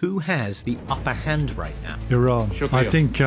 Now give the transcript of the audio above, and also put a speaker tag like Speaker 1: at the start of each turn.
Speaker 1: Who has the upper hand right now?
Speaker 2: Iran. I
Speaker 3: Shukriya.
Speaker 2: think